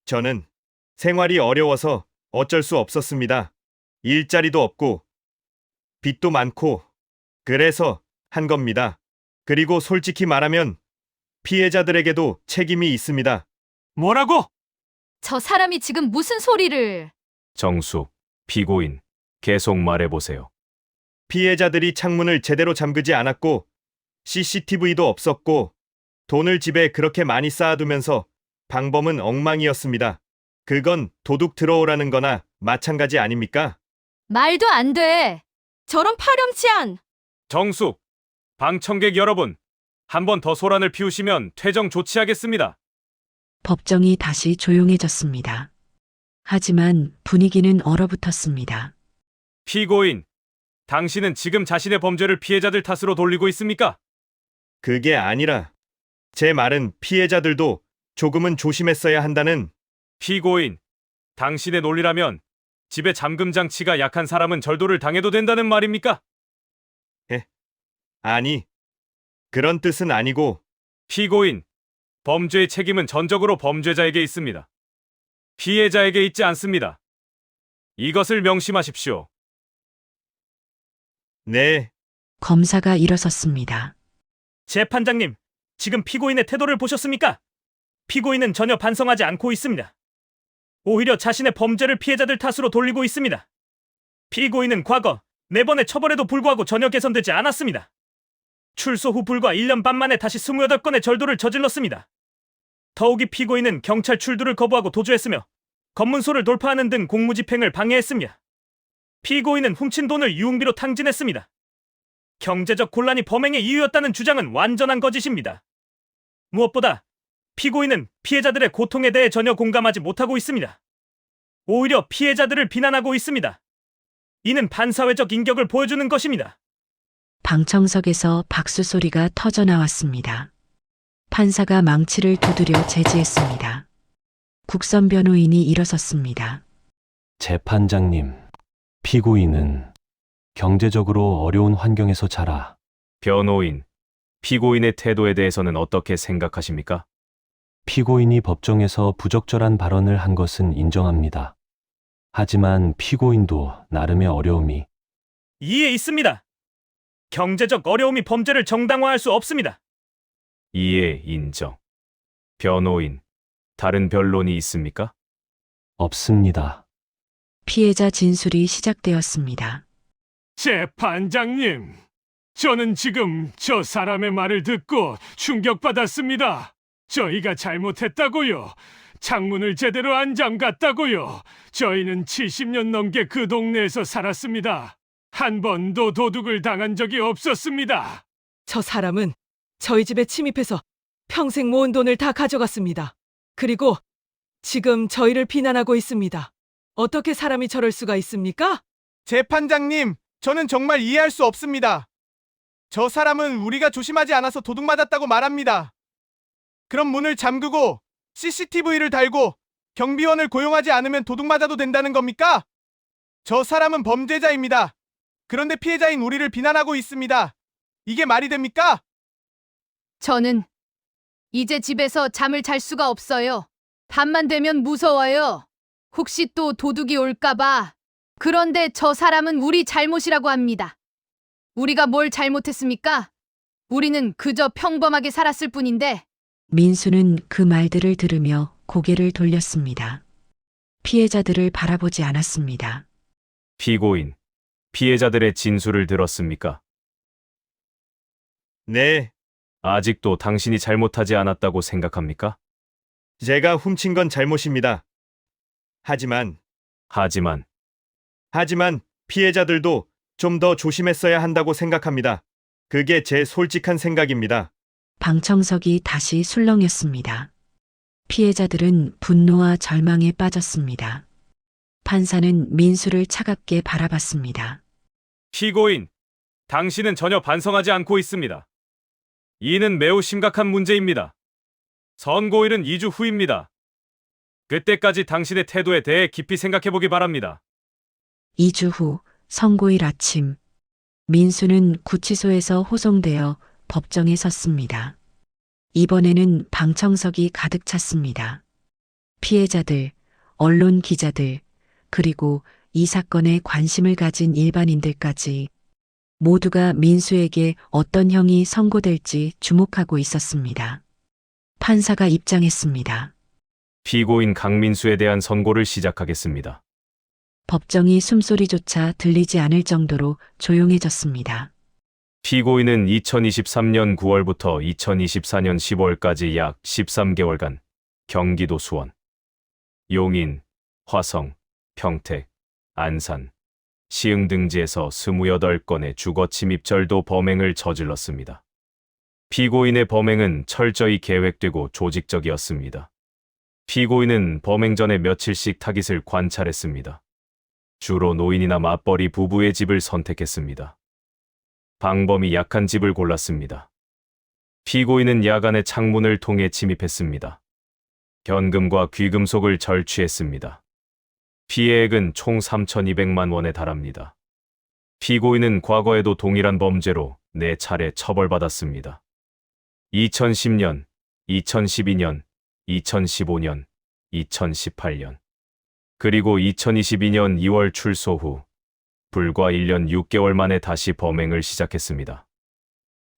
[SPEAKER 2] 저는 생활이 어려워서 어쩔 수 없었습니다. 일자리도 없고 빚도 많고 그래서 한 겁니다. 그리고 솔직히 말하면 피해자들에게도 책임이 있습니다.
[SPEAKER 13] 뭐라고?
[SPEAKER 11] 저 사람이 지금 무슨 소리를...
[SPEAKER 9] 정숙, 피고인, 계속 말해보세요.
[SPEAKER 2] 피해자들이 창문을 제대로 잠그지 않았고 CCTV도 없었고 돈을 집에 그렇게 많이 쌓아두면서 방범은 엉망이었습니다. 그건 도둑 들어오라는 거나 마찬가지 아닙니까?
[SPEAKER 11] 말도 안 돼. 저런 파렴치한...
[SPEAKER 13] 정숙, 방청객 여러분, 한 번 더 소란을 피우시면 퇴정 조치하겠습니다.
[SPEAKER 1] 법정이 다시 조용해졌습니다. 하지만 분위기는 얼어붙었습니다.
[SPEAKER 13] 피고인, 당신은 지금 자신의 범죄를 피해자들 탓으로 돌리고 있습니까?
[SPEAKER 2] 그게 아니라 제 말은 피해자들도 조금은 조심했어야 한다는.
[SPEAKER 13] 피고인, 당신의 논리라면 집에 잠금 장치가 약한 사람은 절도를 당해도 된다는 말입니까?
[SPEAKER 2] 아니, 그런 뜻은 아니고.
[SPEAKER 13] 피고인, 범죄의 책임은 전적으로 범죄자에게 있습니다. 피해자에게 있지 않습니다. 이것을 명심하십시오.
[SPEAKER 2] 네.
[SPEAKER 1] 검사가 일어섰습니다.
[SPEAKER 2] 재판장님, 지금 피고인의 태도를 보셨습니까? 피고인은 전혀 반성하지 않고 있습니다. 오히려 자신의 범죄를 피해자들 탓으로 돌리고 있습니다. 피고인은 과거 4번의 처벌에도 불구하고 전혀 개선되지 않았습니다. 출소 후 불과 1년 반 만에 다시 28건의 절도를 저질렀습니다. 더욱이 피고인은 경찰 출두를 거부하고 도주했으며 검문소를 돌파하는 등 공무집행을 방해했습니다. 피고인은 훔친 돈을 유흥비로 탕진했습니다. 경제적 곤란이 범행의 이유였다는 주장은 완전한 거짓입니다. 무엇보다 피고인은 피해자들의 고통에 대해 전혀 공감하지 못하고 있습니다. 오히려 피해자들을 비난하고 있습니다. 이는 반사회적 인격을 보여주는 것입니다.
[SPEAKER 1] 방청석에서 박수 소리가 터져 나왔습니다. 판사가 망치를 두드려 제지했습니다. 국선 변호인이 일어섰습니다.
[SPEAKER 17] 재판장님, 피고인은 경제적으로 어려운 환경에서 자라.
[SPEAKER 9] 변호인, 피고인의 태도에 대해서는 어떻게 생각하십니까?
[SPEAKER 17] 피고인이 법정에서 부적절한 발언을 한 것은 인정합니다. 하지만 피고인도 나름의 어려움이
[SPEAKER 2] 이해 있습니다. 경제적 어려움이 범죄를 정당화할 수 없습니다.
[SPEAKER 9] 이해, 인정. 변호인, 다른 변론이 있습니까?
[SPEAKER 17] 없습니다.
[SPEAKER 1] 피해자 진술이 시작되었습니다.
[SPEAKER 3] 재판장님, 저는 지금 저 사람의 말을 듣고 충격받았습니다. 저희가 잘못했다고요. 창문을 제대로 안 잠갔다고요. 저희는 70년 넘게 그 동네에서 살았습니다. 한 번도 도둑을 당한 적이 없었습니다.
[SPEAKER 4] 저 사람은 저희 집에 침입해서 평생 모은 돈을 다 가져갔습니다. 그리고 지금 저희를 비난하고 있습니다. 어떻게 사람이 저럴 수가 있습니까?
[SPEAKER 18] 재판장님, 저는 정말 이해할 수 없습니다. 저 사람은 우리가 조심하지 않아서 도둑 맞았다고 말합니다. 그럼 문을 잠그고 CCTV를 달고 경비원을 고용하지 않으면 도둑 맞아도 된다는 겁니까? 저 사람은 범죄자입니다. 그런데 피해자인 우리를 비난하고 있습니다. 이게 말이 됩니까?
[SPEAKER 11] 저는 이제 집에서 잠을 잘 수가 없어요. 밤만 되면 무서워요. 혹시 또 도둑이 올까봐. 그런데 저 사람은 우리 잘못이라고 합니다. 우리가 뭘 잘못했습니까? 우리는 그저 평범하게 살았을 뿐인데.
[SPEAKER 1] 민수는 그 말들을 들으며 고개를 돌렸습니다. 피해자들을 바라보지 않았습니다.
[SPEAKER 9] 피고인, 피해자들의 진술을 들었습니까?
[SPEAKER 2] 네.
[SPEAKER 9] 아직도 당신이 잘못하지 않았다고 생각합니까?
[SPEAKER 2] 제가 훔친 건 잘못입니다. 하지만 피해자들도 좀 더 조심했어야 한다고 생각합니다. 그게 제 솔직한 생각입니다.
[SPEAKER 1] 방청석이 다시 술렁였습니다. 피해자들은 분노와 절망에 빠졌습니다. 판사는 민수를 차갑게 바라봤습니다.
[SPEAKER 13] 피고인, 당신은 전혀 반성하지 않고 있습니다. 이는 매우 심각한 문제입니다. 선고일은 2주 후입니다. 그때까지 당신의 태도에 대해 깊이 생각해 보기 바랍니다.
[SPEAKER 1] 2주 후 선고일 아침, 민수는 구치소에서 호송되어 법정에 섰습니다. 이번에는 방청석이 가득 찼습니다. 피해자들, 언론 기자들, 그리고 이 사건에 관심을 가진 일반인들까지 모두가 민수에게 어떤 형이 선고될지 주목하고 있었습니다. 판사가 입장했습니다.
[SPEAKER 9] 피고인 강민수에 대한 선고를 시작하겠습니다.
[SPEAKER 1] 법정이 숨소리조차 들리지 않을 정도로 조용해졌습니다.
[SPEAKER 9] 피고인은 2023년 9월부터 2024년 10월까지 약 13개월간 경기도 수원, 용인, 화성, 평택, 안산, 시흥 등지에서 28건의 주거 침입절도 범행을 저질렀습니다. 피고인의 범행은 철저히 계획되고 조직적이었습니다. 피고인은 범행 전에 며칠씩 타깃을 관찰했습니다. 주로 노인이나 맞벌이 부부의 집을 선택했습니다. 방범이 약한 집을 골랐습니다. 피고인은 야간에 창문을 통해 침입했습니다. 현금과 귀금속을 절취했습니다. 피해액은 총 3,200만 원에 달합니다. 피고인은 과거에도 동일한 범죄로 4차례 처벌받았습니다. 2010년, 2012년, 2015년, 2018년, 그리고 2022년 2월 출소 후 불과 1년 6개월 만에 다시 범행을 시작했습니다.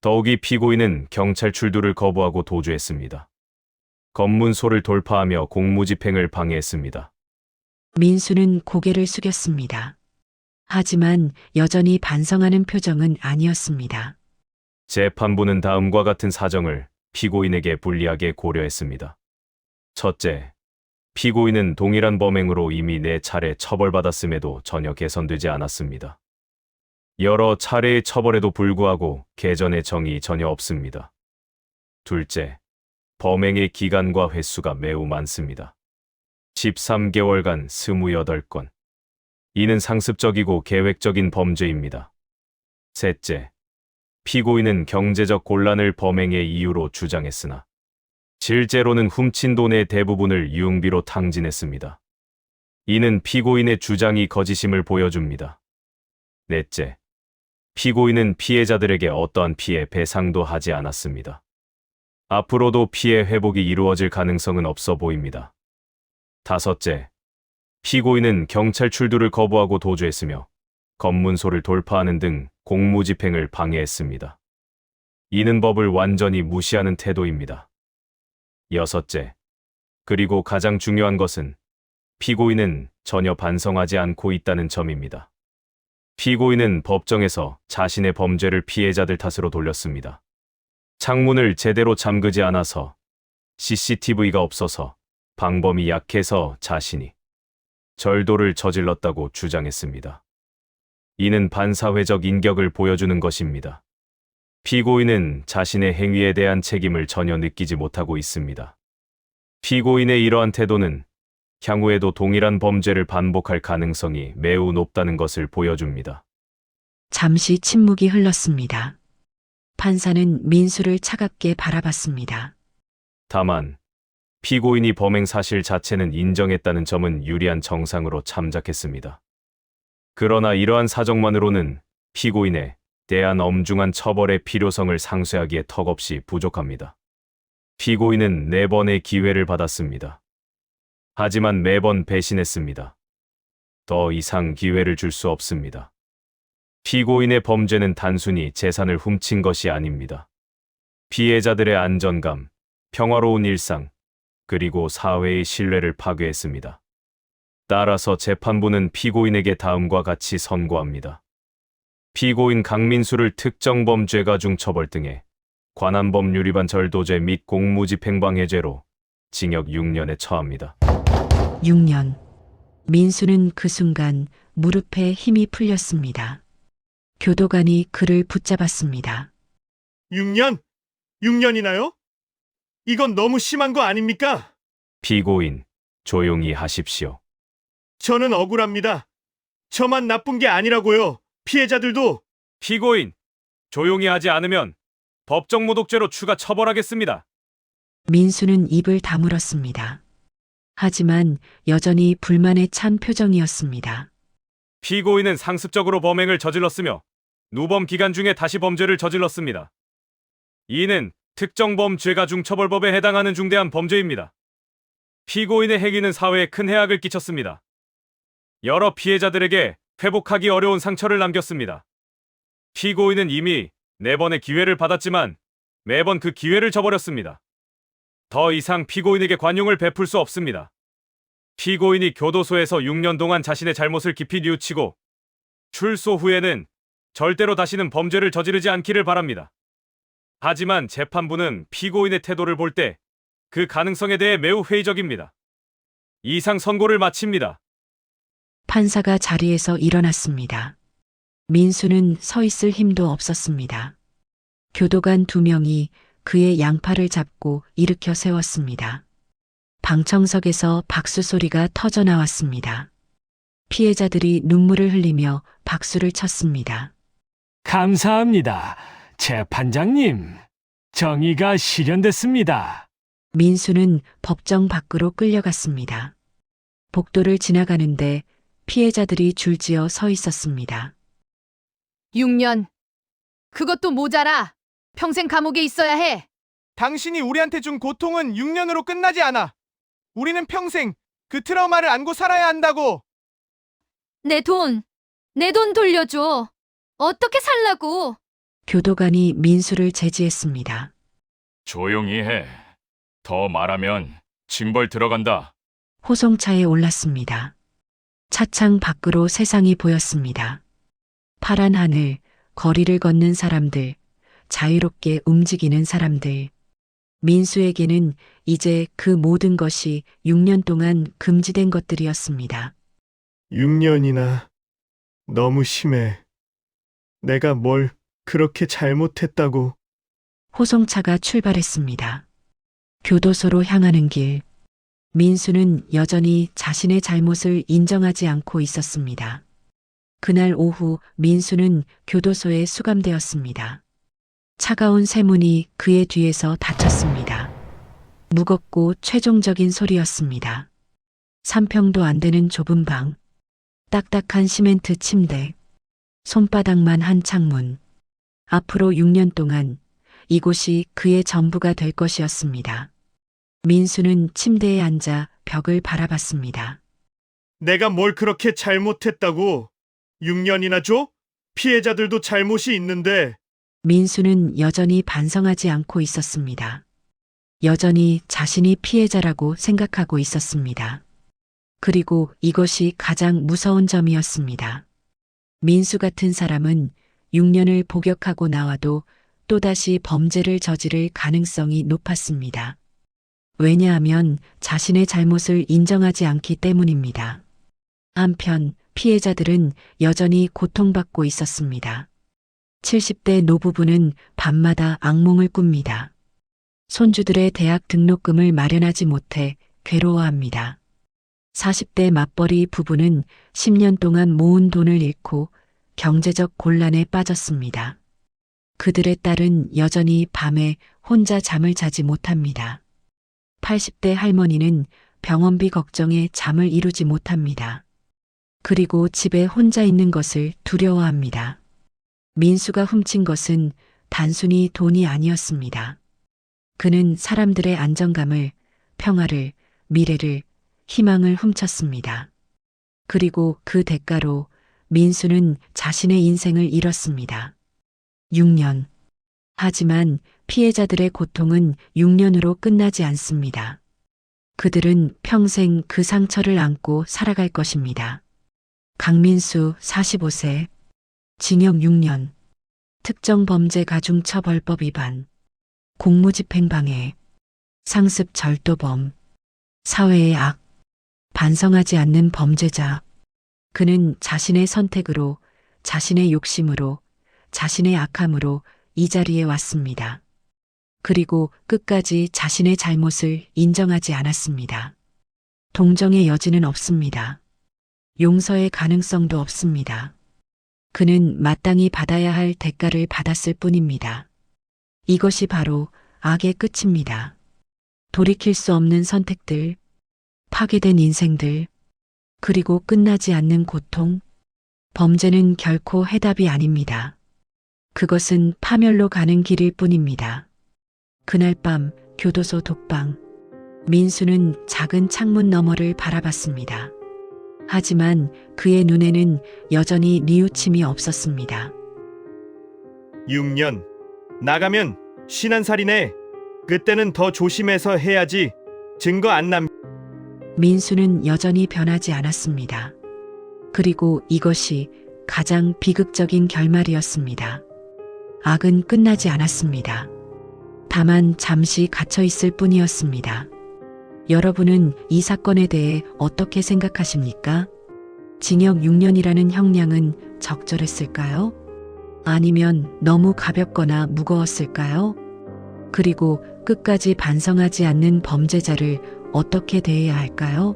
[SPEAKER 9] 더욱이 피고인은 경찰 출두를 거부하고 도주했습니다. 검문소를 돌파하며 공무집행을 방해했습니다.
[SPEAKER 1] 민수는 고개를 숙였습니다. 하지만 여전히 반성하는 표정은 아니었습니다.
[SPEAKER 9] 재판부는 다음과 같은 사정을 피고인에게 불리하게 고려했습니다. 첫째, 피고인은 동일한 범행으로 이미 4차례 처벌받았음에도 전혀 개선되지 않았습니다. 여러 차례의 처벌에도 불구하고 개전의 정이 전혀 없습니다. 둘째, 범행의 기간과 횟수가 매우 많습니다. 13개월간 28건. 이는 상습적이고 계획적인 범죄입니다. 셋째, 피고인은 경제적 곤란을 범행의 이유로 주장했으나 실제로는 훔친 돈의 대부분을 유흥비로 탕진했습니다. 이는 피고인의 주장이 거짓임을 보여줍니다. 넷째, 피고인은 피해자들에게 어떠한 피해 배상도 하지 않았습니다. 앞으로도 피해 회복이 이루어질 가능성은 없어 보입니다. 다섯째, 피고인은 경찰 출두를 거부하고 도주했으며 검문소를 돌파하는 등 공무집행을 방해했습니다. 이는 법을 완전히 무시하는 태도입니다. 여섯째, 그리고 가장 중요한 것은 피고인은 전혀 반성하지 않고 있다는 점입니다. 피고인은 법정에서 자신의 범죄를 피해자들 탓으로 돌렸습니다. 창문을 제대로 잠그지 않아서, CCTV가 없어서, 방범이 약해서 자신이 절도를 저질렀다고 주장했습니다. 이는 반사회적 인격을 보여주는 것입니다. 피고인은 자신의 행위에 대한 책임을 전혀 느끼지 못하고 있습니다. 피고인의 이러한 태도는 향후에도 동일한 범죄를 반복할 가능성이 매우 높다는 것을 보여줍니다.
[SPEAKER 1] 잠시 침묵이 흘렀습니다. 판사는 민수를 차갑게 바라봤습니다.
[SPEAKER 9] 다만 피고인이 범행 사실 자체는 인정했다는 점은 유리한 정상으로 참작했습니다. 그러나 이러한 사정만으로는 피고인에 대한 엄중한 처벌의 필요성을 상쇄하기에 턱없이 부족합니다. 피고인은 4번의 기회를 받았습니다. 하지만 매번 배신했습니다. 더 이상 기회를 줄 수 없습니다. 피고인의 범죄는 단순히 재산을 훔친 것이 아닙니다. 피해자들의 안전감, 평화로운 일상, 그리고 사회의 신뢰를 파괴했습니다. 따라서 재판부는 피고인에게 다음과 같이 선고합니다. 피고인 강민수를 특정범죄가 중 처벌 등에 관한 법률 위반 절도죄 및 공무집행방해죄로 징역 6년에 처합니다.
[SPEAKER 1] 6년. 민수는 그 순간 무릎에 힘이 풀렸습니다. 교도관이 그를 붙잡았습니다.
[SPEAKER 2] 6년? 6년이나요? 이건 너무 심한 거 아닙니까?
[SPEAKER 9] 피고인, 조용히 하십시오.
[SPEAKER 2] 저는 억울합니다. 저만 나쁜 게 아니라고요. 피해자들도.
[SPEAKER 13] 피고인, 조용히 하지 않으면 법정 모독죄로 추가 처벌하겠습니다.
[SPEAKER 1] 민수는 입을 다물었습니다. 하지만 여전히 불만에 찬 표정이었습니다.
[SPEAKER 13] 피고인은 상습적으로 범행을 저질렀으며 누범 기간 중에 다시 범죄를 저질렀습니다. 이는 특정범죄가 중처벌법에 해당하는 중대한 범죄입니다. 피고인의 행위는 사회에 큰 해악을 끼쳤습니다. 여러 피해자들에게 회복하기 어려운 상처를 남겼습니다. 피고인은 이미 4번의 기회를 받았지만 매번 그 기회를 저버렸습니다. 더 이상 피고인에게 관용을 베풀 수 없습니다. 피고인이 교도소에서 6년 동안 자신의 잘못을 깊이 뉘우치고 출소 후에는 절대로 다시는 범죄를 저지르지 않기를 바랍니다. 하지만 재판부는 피고인의 태도를 볼 때 그 가능성에 대해 매우 회의적입니다. 이상 선고를 마칩니다.
[SPEAKER 1] 판사가 자리에서 일어났습니다. 민수는 서 있을 힘도 없었습니다. 교도관 2명이 그의 양팔을 잡고 일으켜 세웠습니다. 방청석에서 박수 소리가 터져 나왔습니다. 피해자들이 눈물을 흘리며 박수를 쳤습니다.
[SPEAKER 3] 감사합니다. 재판장님, 정의가 실현됐습니다.
[SPEAKER 1] 민수는 법정 밖으로 끌려갔습니다. 복도를 지나가는데 피해자들이 줄지어 서 있었습니다.
[SPEAKER 11] 6년. 그것도 모자라. 평생 감옥에 있어야 해.
[SPEAKER 18] 당신이 우리한테 준 고통은 6년으로 끝나지 않아. 우리는 평생 그 트라우마를 안고 살아야 한다고.
[SPEAKER 10] 내 돈 돌려줘. 어떻게 살라고?
[SPEAKER 1] 교도관이 민수를 제지했습니다.
[SPEAKER 19] 조용히 해. 더 말하면 징벌 들어간다.
[SPEAKER 1] 호송차에 올랐습니다. 차창 밖으로 세상이 보였습니다. 파란 하늘, 거리를 걷는 사람들, 자유롭게 움직이는 사람들. 민수에게는 이제 그 모든 것이 6년 동안 금지된 것들이었습니다.
[SPEAKER 2] 6년이나 너무 심해. 내가 뭘 그렇게 잘못했다고.
[SPEAKER 1] 호송차가 출발했습니다. 교도소로 향하는 길. 민수는 여전히 자신의 잘못을 인정하지 않고 있었습니다. 그날 오후 민수는 교도소에 수감되었습니다. 차가운 쇠문이 그의 뒤에서 닫혔습니다. 무겁고 최종적인 소리였습니다. 3평도 안 되는 좁은 방, 딱딱한 시멘트 침대, 손바닥만 한 창문. 앞으로 6년 동안 이곳이 그의 전부가 될 것이었습니다. 민수는 침대에 앉아 벽을 바라봤습니다.
[SPEAKER 2] 내가 뭘 그렇게 잘못했다고. 6년이나 줘? 피해자들도 잘못이 있는데.
[SPEAKER 1] 민수는 여전히 반성하지 않고 있었습니다. 여전히 자신이 피해자라고 생각하고 있었습니다. 그리고 이것이 가장 무서운 점이었습니다. 민수 같은 사람은 6년을 복역하고 나와도 또다시 범죄를 저지를 가능성이 높았습니다. 왜냐하면 자신의 잘못을 인정하지 않기 때문입니다. 한편 피해자들은 여전히 고통받고 있었습니다. 70대 노부부는 밤마다 악몽을 꿉니다. 손주들의 대학 등록금을 마련하지 못해 괴로워합니다. 40대 맞벌이 부부는 10년 동안 모은 돈을 잃고 경제적 곤란에 빠졌습니다. 그들의 딸은 여전히 밤에 혼자 잠을 자지 못합니다. 80대 할머니는 병원비 걱정에 잠을 이루지 못합니다. 그리고 집에 혼자 있는 것을 두려워합니다. 민수가 훔친 것은 단순히 돈이 아니었습니다. 그는 사람들의 안정감을, 평화를, 미래를, 희망을 훔쳤습니다. 그리고 그 대가로 민수는 자신의 인생을 잃었습니다. 6년. 하지만 피해자들의 고통은 6년으로 끝나지 않습니다. 그들은 평생 그 상처를 안고 살아갈 것입니다. 강민수 45세. 징역 6년. 특정범죄 가중처벌법 위반. 공무집행방해. 상습 절도범. 사회의 악. 반성하지 않는 범죄자. 그는 자신의 선택으로, 자신의 욕심으로, 자신의 악함으로 이 자리에 왔습니다. 그리고 끝까지 자신의 잘못을 인정하지 않았습니다. 동정의 여지는 없습니다. 용서의 가능성도 없습니다. 그는 마땅히 받아야 할 대가를 받았을 뿐입니다. 이것이 바로 악의 끝입니다. 돌이킬 수 없는 선택들, 파괴된 인생들, 그리고 끝나지 않는 고통. 범죄는 결코 해답이 아닙니다. 그것은 파멸로 가는 길일 뿐입니다. 그날 밤 교도소 독방. 민수는 작은 창문 너머를 바라봤습니다. 하지만 그의 눈에는 여전히 뉘우침이 없었습니다.
[SPEAKER 2] 6년. 나가면 신한살이네. 그때는 더 조심해서 해야지. 증거 안 남.
[SPEAKER 1] 민수는 여전히 변하지 않았습니다. 그리고 이것이 가장 비극적인 결말이었습니다. 악은 끝나지 않았습니다. 다만 잠시 갇혀 있을 뿐이었습니다. 여러분은 이 사건에 대해 어떻게 생각하십니까? 징역 6년이라는 형량은 적절했을까요? 아니면 너무 가볍거나 무거웠을까요? 그리고 끝까지 반성하지 않는 범죄자를 어떻게 대해야 할까요?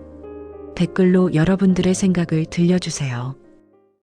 [SPEAKER 1] 댓글로 여러분들의 생각을 들려주세요.